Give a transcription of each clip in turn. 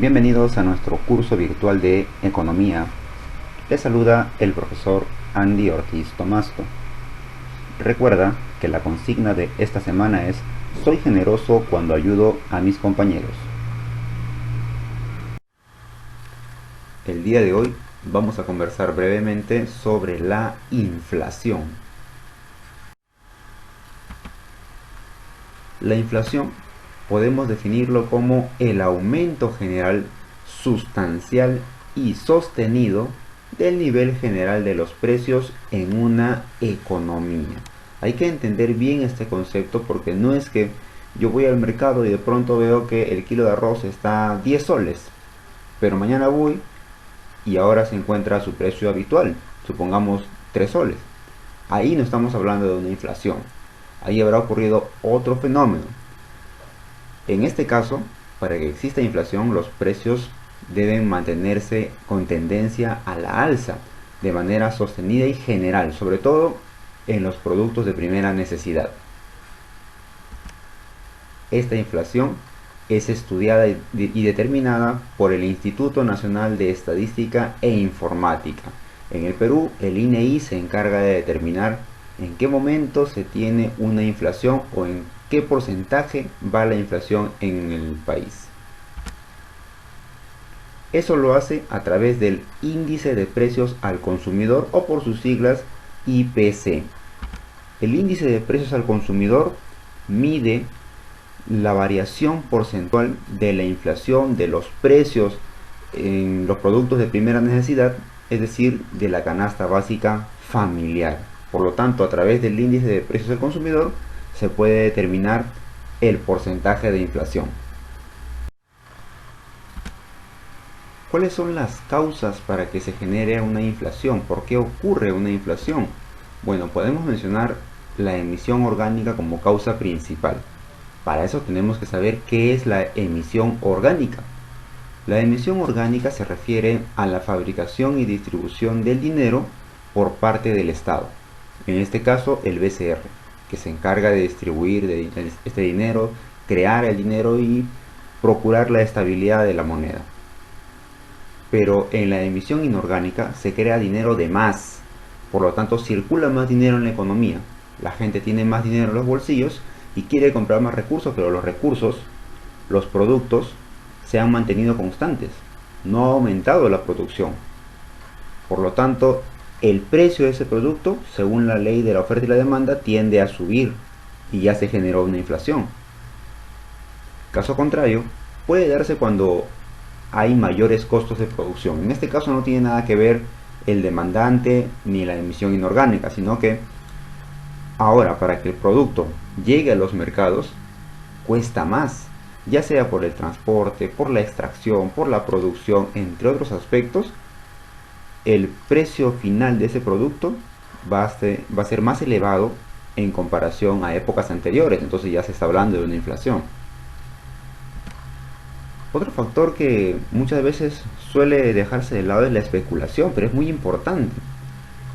Bienvenidos a nuestro curso virtual de Economía. Les saluda el profesor Andy Ortiz Tomasco. Recuerda que la consigna de esta semana es: soy generoso cuando ayudo a mis compañeros. El día de hoy vamos a conversar brevemente sobre la inflación. La inflación podemos definirlo como el aumento general, sustancial y sostenido del nivel general de los precios en una economía. Hay que entender bien este concepto, porque no es que yo voy al mercado y de pronto veo que el kilo de arroz está 10 soles, pero mañana voy y ahora se encuentra a su precio habitual, supongamos 3 soles. Ahí no estamos hablando de una inflación, ahí habrá ocurrido otro fenómeno. En este caso, para que exista inflación, los precios deben mantenerse con tendencia a la alza, de manera sostenida y general, sobre todo en los productos de primera necesidad. Esta inflación es estudiada y determinada por el Instituto Nacional de Estadística e Informática. En el Perú, el INEI se encarga de determinar en qué momento se tiene una inflación o en qué porcentaje va la inflación en el país. Eso lo hace a través del índice de precios al consumidor, o por sus siglas IPC. El índice de precios al consumidor mide la variación porcentual de la inflación de los precios en los productos de primera necesidad, es decir, de la canasta básica familiar. Por lo tanto, a través del índice de precios del consumidor se puede determinar el porcentaje de inflación. ¿Cuáles son las causas para que se genere una inflación? ¿Por qué ocurre una inflación? Bueno, podemos mencionar la emisión orgánica como causa principal. Para eso tenemos que saber qué es la emisión orgánica. La emisión orgánica se refiere a la fabricación y distribución del dinero por parte del Estado. En este caso, el BCR, que se encarga de distribuir este dinero, crear el dinero y procurar la estabilidad de la moneda. Pero en la emisión inorgánica se crea dinero de más, por lo tanto circula más dinero en la economía. La gente tiene más dinero en los bolsillos y quiere comprar más recursos, pero los recursos, los productos, se han mantenido constantes, no ha aumentado la producción. Por lo tanto, el precio de ese producto, según la ley de la oferta y la demanda, tiende a subir y ya se generó una inflación. Caso contrario, puede darse cuando hay mayores costos de producción. En este caso no tiene nada que ver el demandante ni la emisión inorgánica, sino que ahora, para que el producto llegue a los mercados, cuesta más, ya sea por el transporte, por la extracción, por la producción, entre otros aspectos. El precio final de ese producto va a ser más elevado en comparación a épocas anteriores, entonces ya se está hablando de una inflación. Otro factor que muchas veces suele dejarse de lado es la especulación, pero es muy importante.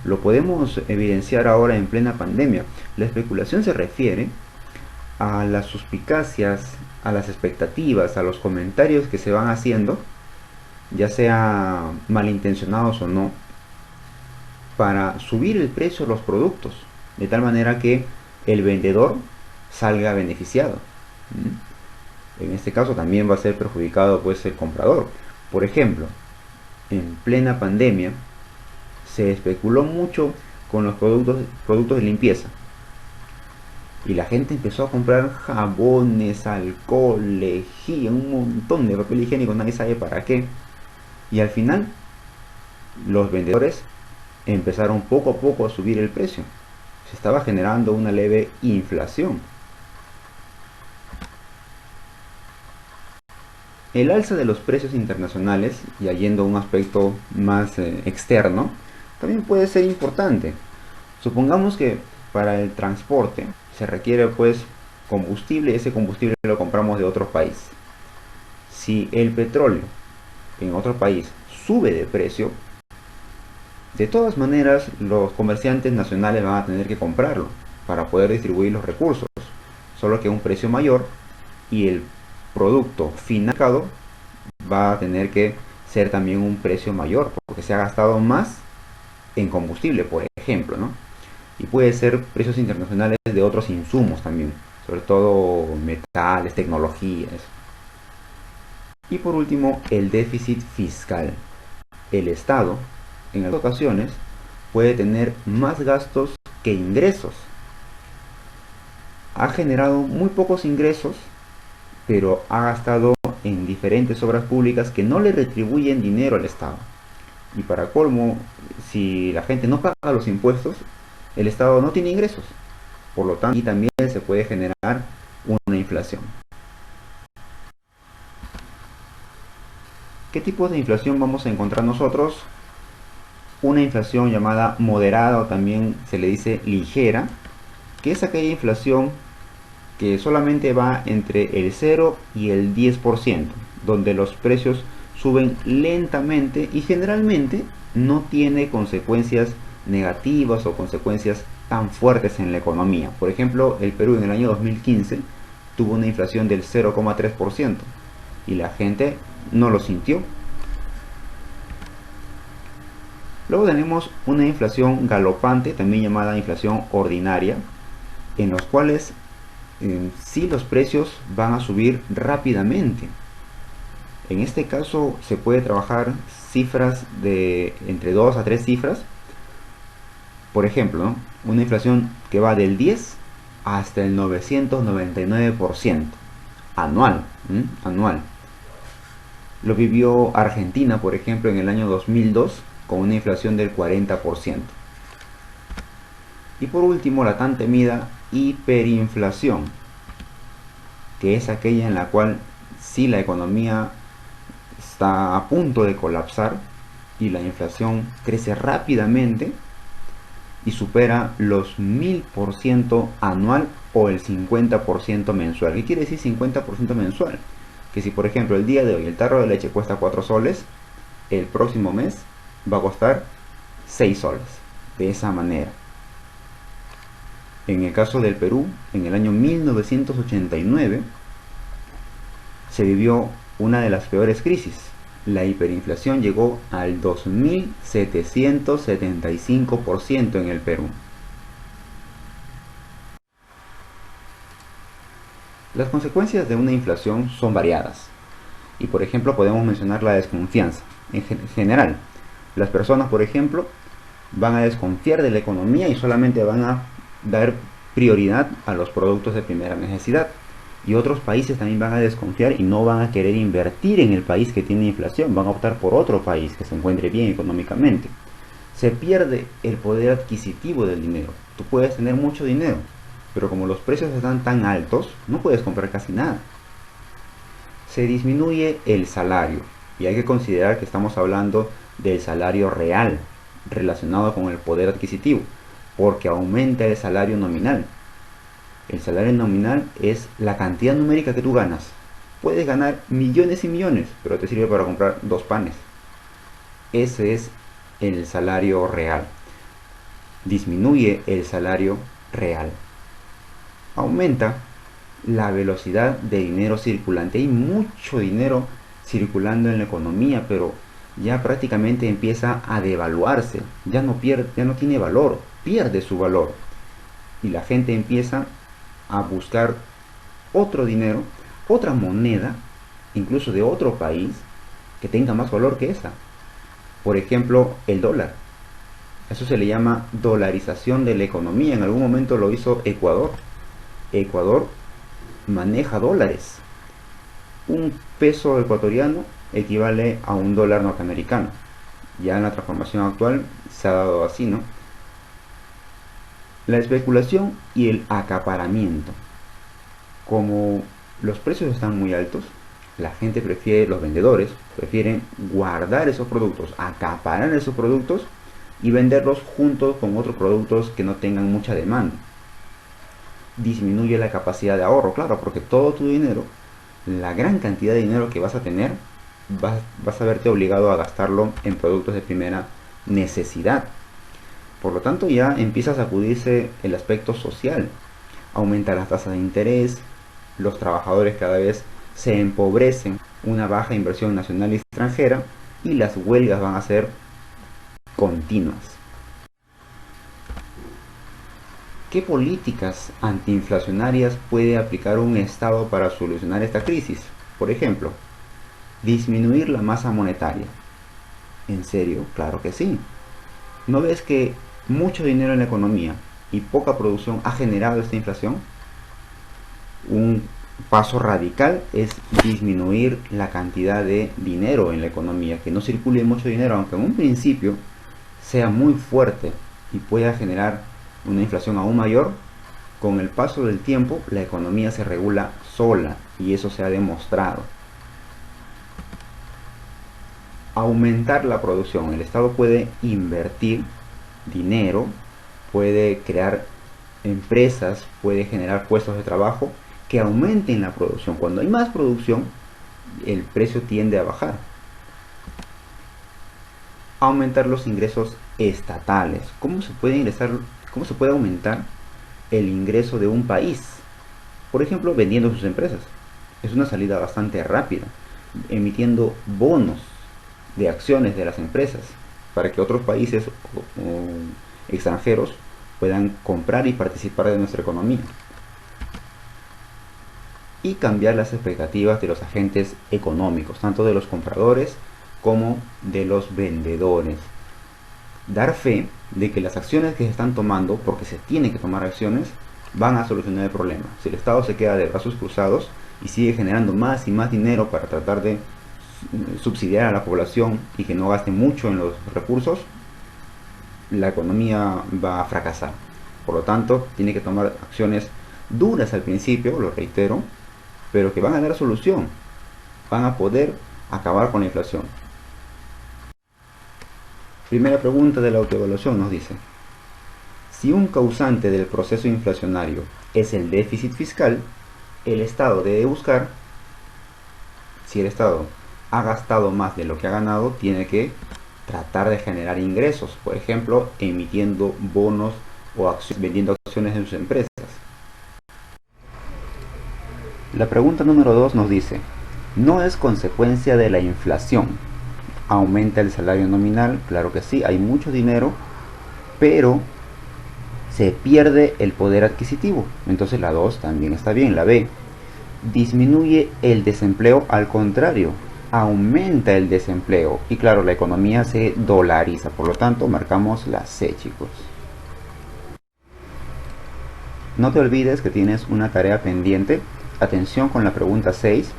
Lo podemos evidenciar ahora en plena pandemia. La especulación se refiere a las suspicacias, a las expectativas, a los comentarios que se van haciendo, ya sea malintencionados o no, para subir el precio de los productos, de tal manera que el vendedor salga beneficiado. En este caso también va a ser perjudicado pues el comprador. Por ejemplo, en plena pandemia se especuló mucho con los productos de limpieza. Y la gente empezó a comprar jabones, alcohol, lejía, un montón de papel higiénico, nadie sabe para qué. Y al final, los vendedores empezaron poco a poco a subir el precio. Se estaba generando una leve inflación. El alza de los precios internacionales, y yendo a un aspecto más externo, también puede ser importante. Supongamos que para el transporte se requiere pues combustible, y ese combustible lo compramos de otro país. Si el petróleo en otro país sube de precio, de todas maneras los comerciantes nacionales van a tener que comprarlo para poder distribuir los recursos, solo que a un precio mayor, y el producto final va a tener que ser también un precio mayor, porque se ha gastado más en combustible, por ejemplo, ¿no? Y puede ser precios internacionales de otros insumos también, sobre todo metales, tecnologías. Y por último, el déficit fiscal. El Estado, en algunas ocasiones, puede tener más gastos que ingresos. Ha generado muy pocos ingresos, pero ha gastado en diferentes obras públicas que no le retribuyen dinero al Estado. Y para colmo, si la gente no paga los impuestos, el Estado no tiene ingresos. Por lo tanto, y también se puede generar una inflación. ¿Qué tipos de inflación vamos a encontrar nosotros? Una inflación llamada moderada o también se le dice ligera, que es aquella inflación que solamente va entre el 0 y el 10%, donde los precios suben lentamente y generalmente no tiene consecuencias negativas o consecuencias tan fuertes en la economía. Por ejemplo, el Perú en el año 2015 tuvo una inflación del 0,3% y la gente no lo sintió. Luego tenemos una inflación galopante, también llamada inflación ordinaria, en los cuales sí los precios van a subir rápidamente. En este caso se puede trabajar cifras de entre 2 a 3 cifras. Por ejemplo, ¿no? Una inflación que va del 10 hasta el 999% anual, anual. Lo vivió Argentina, por ejemplo, en el año 2002 con una inflación del 40%. Y por último, la tan temida hiperinflación, que es aquella en la cual si la economía está a punto de colapsar y la inflación crece rápidamente y supera los 1000% anual o el 50% mensual. ¿Qué quiere decir 50% mensual? Que si por ejemplo el día de hoy el tarro de leche cuesta 4 soles, el próximo mes va a costar 6 soles. De esa manera. En el caso del Perú, en el año 1989, se vivió una de las peores crisis. La hiperinflación llegó al 2775% en el Perú. Las consecuencias de una inflación son variadas. Y por ejemplo podemos mencionar la desconfianza. En general, las personas, por ejemplo, van a desconfiar de la economía y solamente van a dar prioridad a los productos de primera necesidad. Y otros países también van a desconfiar y no van a querer invertir en el país que tiene inflación, van a optar por otro país que se encuentre bien económicamente. Se pierde el poder adquisitivo del dinero. Tú puedes tener mucho dinero, pero como los precios están tan altos, no puedes comprar casi nada. Se disminuye el salario, y hay que considerar que estamos hablando del salario real, relacionado con el poder adquisitivo, porque aumenta el salario nominal. El salario nominal es la cantidad numérica que tú ganas. Puedes ganar millones y millones, pero te sirve para comprar 2 panes. Ese es el salario real. Disminuye el salario real. Aumenta la velocidad de dinero circulante. Hay mucho dinero circulando en la economía, pero ya prácticamente empieza a devaluarse. Ya no tiene valor, pierde su valor. Y la gente empieza a buscar otro dinero, otra moneda, incluso de otro país, que tenga más valor que esa. Por ejemplo, el dólar. Eso se le llama dolarización de la economía. En algún momento lo hizo Ecuador. Ecuador maneja dólares. Un peso ecuatoriano equivale a un dólar norteamericano. Ya en la transformación actual se ha dado así, ¿no? La especulación y el acaparamiento. Como los precios están muy altos, la gente prefiere, los vendedores prefieren guardar esos productos, acaparar esos productos y venderlos juntos con otros productos que no tengan mucha demanda. Disminuye la capacidad de ahorro, claro, porque todo tu dinero, la gran cantidad de dinero que vas a tener, vas a verte obligado a gastarlo en productos de primera necesidad. Por lo tanto, ya empieza a sacudirse el aspecto social. Aumenta las tasas de interés, los trabajadores cada vez se empobrecen. una baja inversión nacional y extranjera, y las huelgas van a ser continuas. ¿Qué políticas antiinflacionarias puede aplicar un Estado para solucionar esta crisis? Por ejemplo, disminuir la masa monetaria. ¿En serio? Claro que sí. ¿No ves que mucho dinero en la economía y poca producción ha generado esta inflación? Un paso radical es disminuir la cantidad de dinero en la economía, que no circule mucho dinero, aunque en un principio sea muy fuerte y pueda generar una inflación aún mayor. Con el paso del tiempo la economía se regula sola y eso se ha demostrado. Aumentar la producción. El Estado puede invertir dinero, puede crear empresas, puede generar puestos de trabajo que aumenten la producción. Cuando hay más producción, el precio tiende a bajar. Aumentar los ingresos estatales. ¿Cómo se puede aumentar el ingreso de un país? Por ejemplo, vendiendo sus empresas. Es una salida bastante rápida, emitiendo bonos de acciones de las empresas para que otros países o extranjeros puedan comprar y participar de nuestra economía. Y cambiar las expectativas de los agentes económicos, tanto de los compradores como de los vendedores. Dar fe de que las acciones que se están tomando, porque se tienen que tomar acciones, van a solucionar el problema. Si el Estado se queda de brazos cruzados y sigue generando más y más dinero para tratar de subsidiar a la población y que no gaste mucho en los recursos, la economía va a fracasar. Por lo tanto, tiene que tomar acciones duras al principio, lo reitero, pero que van a dar solución, van a poder acabar con la inflación. Primera pregunta de la autoevaluación nos dice: si un causante del proceso inflacionario es el déficit fiscal, el Estado debe buscar, si el Estado ha gastado más de lo que ha ganado, tiene que tratar de generar ingresos, por ejemplo, emitiendo bonos o vendiendo acciones en sus empresas. La pregunta número 2 nos dice: ¿no es consecuencia de la inflación? ¿Aumenta el salario nominal? Claro que sí, hay mucho dinero, pero se pierde el poder adquisitivo. Entonces la 2 también está bien. La B: disminuye el desempleo. Al contrario, aumenta el desempleo. Y claro, la economía se dolariza. Por lo tanto, marcamos la C, chicos. No te olvides que tienes una tarea pendiente. Atención con la pregunta 6.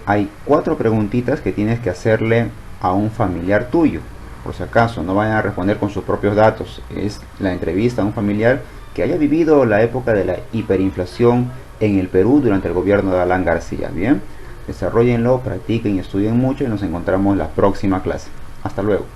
Hay 4 preguntitas que tienes que hacerle a un familiar tuyo. Por si acaso, no vayan a responder con sus propios datos. Es la entrevista a un familiar que haya vivido la época de la hiperinflación en el Perú durante el gobierno de Alan García. Bien, desarrollenlo, practiquen y estudien mucho y nos encontramos la próxima clase. Hasta luego.